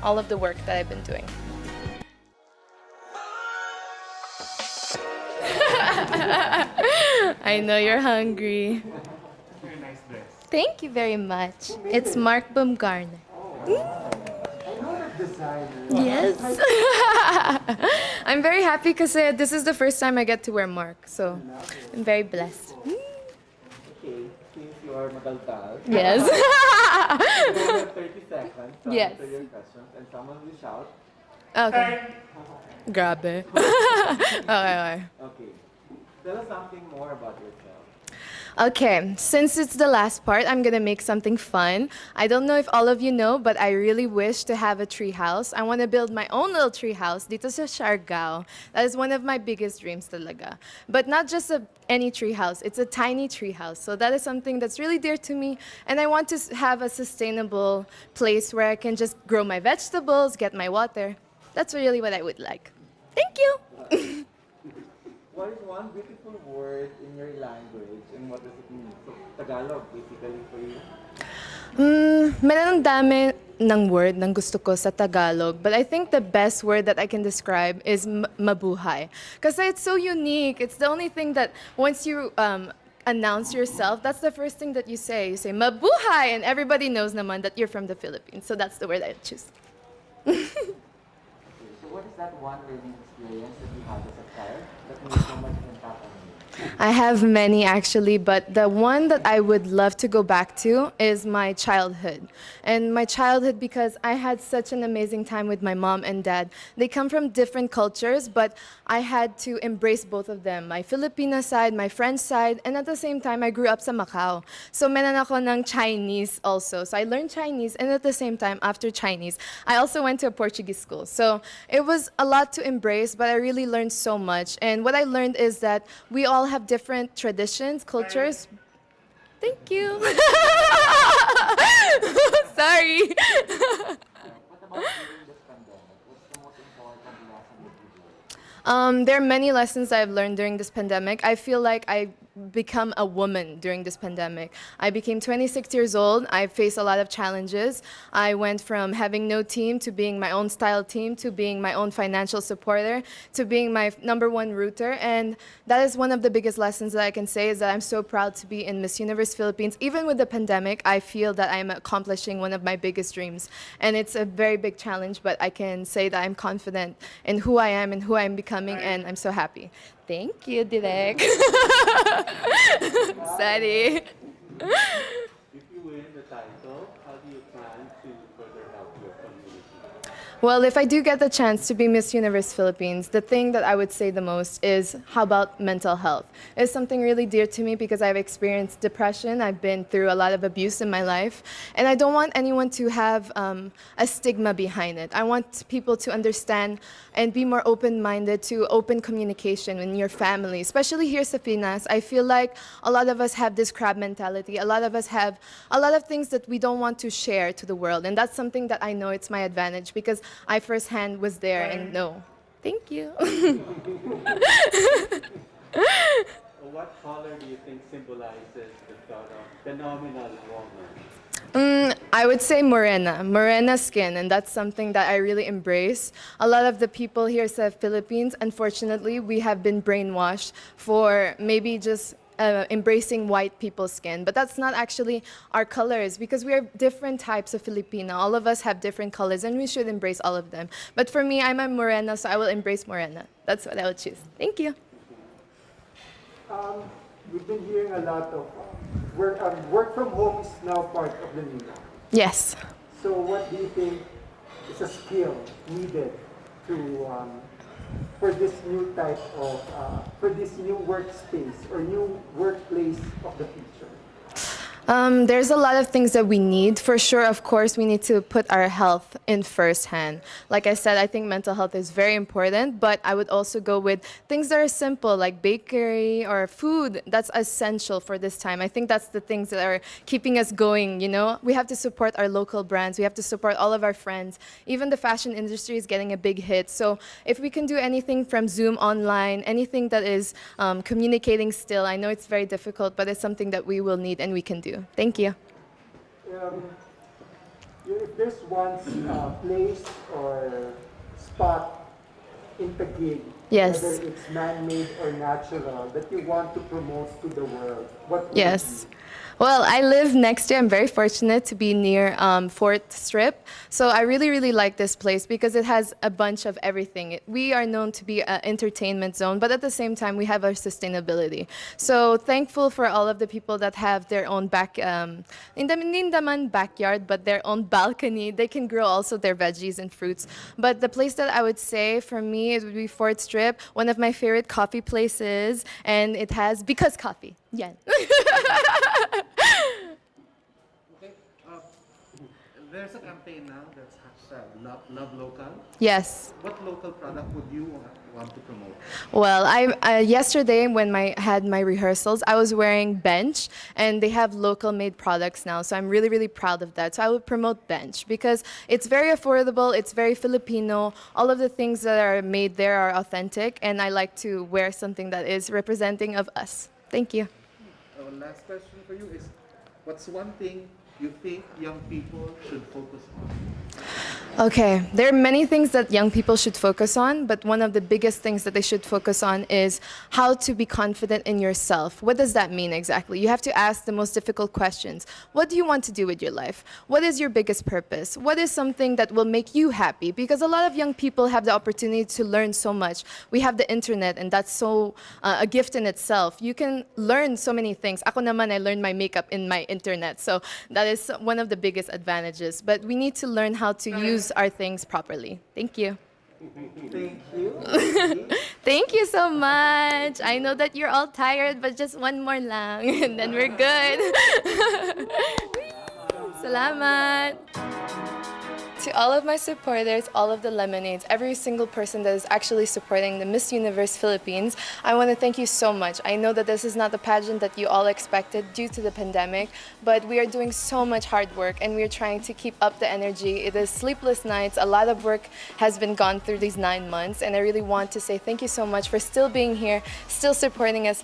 all of the work that I've been doing. I know you're hungry. Very nice dress. Thank you very much. It's Mark Baumgartner. I know that designer. Yes. I'm very happy because this is the first time I get to wear Mark, so I'm very blessed. Okay, since you are madaldal, Yes. you have 30 seconds to Yes. answer your questions and someone will shout. Okay. Grabe. Okay. Okay. Tell us something more about yourself. Okay, since it's the last part, I'm gonna make something fun. I don't know if all of you know, but I really wish to have a tree house. I want to build my own little tree house dito sa Siargao. That is one of my biggest dreams talaga. But not just any tree house, it's a tiny tree house. So that is something that's really dear to me. And I want to have a sustainable place where I can just grow my vegetables, get my water. That's really what I would like. Thank you. What is one beautiful word in your language and what does it mean? So, Tagalog, basically, for you? Meron dami ng word ng gusto ko sa Tagalog, but I think the best word that I can describe is mabuhay. Kasi it's so unique. It's the only thing that once you announce yourself, that's the first thing that you say. You say mabuhay, and everybody knows naman that you're from the Philippines. So that's the word I choose. Okay, so what is that one learning experience that you had as a child that made so much impact on you? I have many actually, but the one that I would love to go back to is my childhood. And my childhood because I had such an amazing time with my mom and dad. They come from different cultures, but I had to embrace both of them. My Filipina side, my French side, and at the same time, I grew up sa Macau. So meron ako ng Chinese also. So I learned Chinese, and at the same time, after Chinese, I also went to a Portuguese school. So it was a lot to embrace, but I really learned so much. And what I learned is that we all have different traditions, cultures. Thank you. Sorry. What about during this pandemic? What's the most important lesson that you learned? There are many lessons I've learned during this pandemic. I feel like I become a woman during this pandemic. I became 26 years old. I faced a lot of challenges. I went from having no team to being my own style team to being my own financial supporter to being my #1 rooter. And that is one of the biggest lessons that I can say is that I'm so proud to be in Miss Universe Philippines. Even with the pandemic, I feel that I'm accomplishing one of my biggest dreams. And it's a very big challenge, but I can say that I'm confident in who I am and who I'm becoming, and I'm so happy. Thank you, Direk. Sorry. If you win the title, how do you plan to further help your community? Well, if I do get the chance to be Miss Universe Philippines, the thing that I would say the most is how about mental health? It's something really dear to me because I've experienced depression. I've been through a lot of abuse in my life, and I don't want anyone to have a stigma behind it. I want people to understand and be more open-minded to open communication in your family, especially here sa Pinas. I feel like a lot of us have this crab mentality. A lot of us have a lot of things that we don't want to share to the world, and that's something that I know it's my advantage because I firsthand was there and know. Thank you. What color do you think symbolizes the thought of phenomenal woman? I would say morena skin, and that's something that I really embrace. A lot of the people here in the Philippines, unfortunately, we have been brainwashed for maybe just embracing white people's skin, but that's not actually our colors because we are different types of Filipino. All of us have different colors, and we should embrace all of them. But for me, I'm a morena, so I will embrace morena. That's what I would choose. Thank you. We've been hearing a lot of work from home is now part of the new norm. Yes. So what do you think is a skill needed to for this new type of for this new workspace or new workplace of the future? There's a lot of things that we need. For sure, of course, we need to put our health in first hand. Like I said, I think mental health is very important, but I would also go with things that are simple, like bakery or food. That's essential for this time. I think that's the things that are keeping us going, you know? We have to support our local brands. We have to support all of our friends. Even the fashion industry is getting a big hit. So if we can do anything from Zoom online, anything that is communicating still, I know it's very difficult, but it's something that we will need and we can do. Thank you. if there's one place or spot in Taguig, Yes. whether it's man-made or natural, that you want to promote to the world, what would Yes. it be? Well, I live next to, I'm very fortunate to be near Fort Strip. So I really, really like this place because it has a bunch of everything. We are known to be an entertainment zone, but at the same time, we have our sustainability. So thankful for all of the people that have their own hindi naman backyard, but their own balcony. They can grow also their veggies and fruits. But the place that I would say for me, it would be Fort Strip, one of my favorite coffee places, and it has, because coffee. Yeah. Okay. There's a campaign now that's hashtag love local. Yes. What local product would you want to promote? Well, I yesterday when I had my rehearsals, I was wearing Bench, and they have local made products now. So I'm really, really proud of that. So I would promote Bench because it's very affordable, it's very Filipino. All of the things that are made there are authentic, and I like to wear something that is representing of us. Thank you. Our last question for you is, what's one thing you think young people should focus on? Okay, there are many things that young people should focus on, but one of the biggest things that they should focus on is how to be confident in yourself. What does that mean exactly? You have to ask the most difficult questions. What do you want to do with your life? What is your biggest purpose? What is something that will make you happy? Because a lot of young people have the opportunity to learn so much. We have the internet, and that's so a gift in itself. You can learn so many things. Ako naman, I learned my makeup in my internet, so that is one of the biggest advantages. But we need to learn how to use our things properly. Thank you. Thank you. Thank you so much. I know that you're all tired, but just one more lang, and then we're good. Salamat. To all of my supporters, all of the Lemonades, every single person that is actually supporting the Miss Universe Philippines, I want to thank you so much. I know that this is not the pageant that you all expected due to the pandemic, but we are doing so much hard work, and we are trying to keep up the energy. It is sleepless nights. A lot of work has been gone through these 9 months, and I really want to say thank you so much for still being here, still supporting us.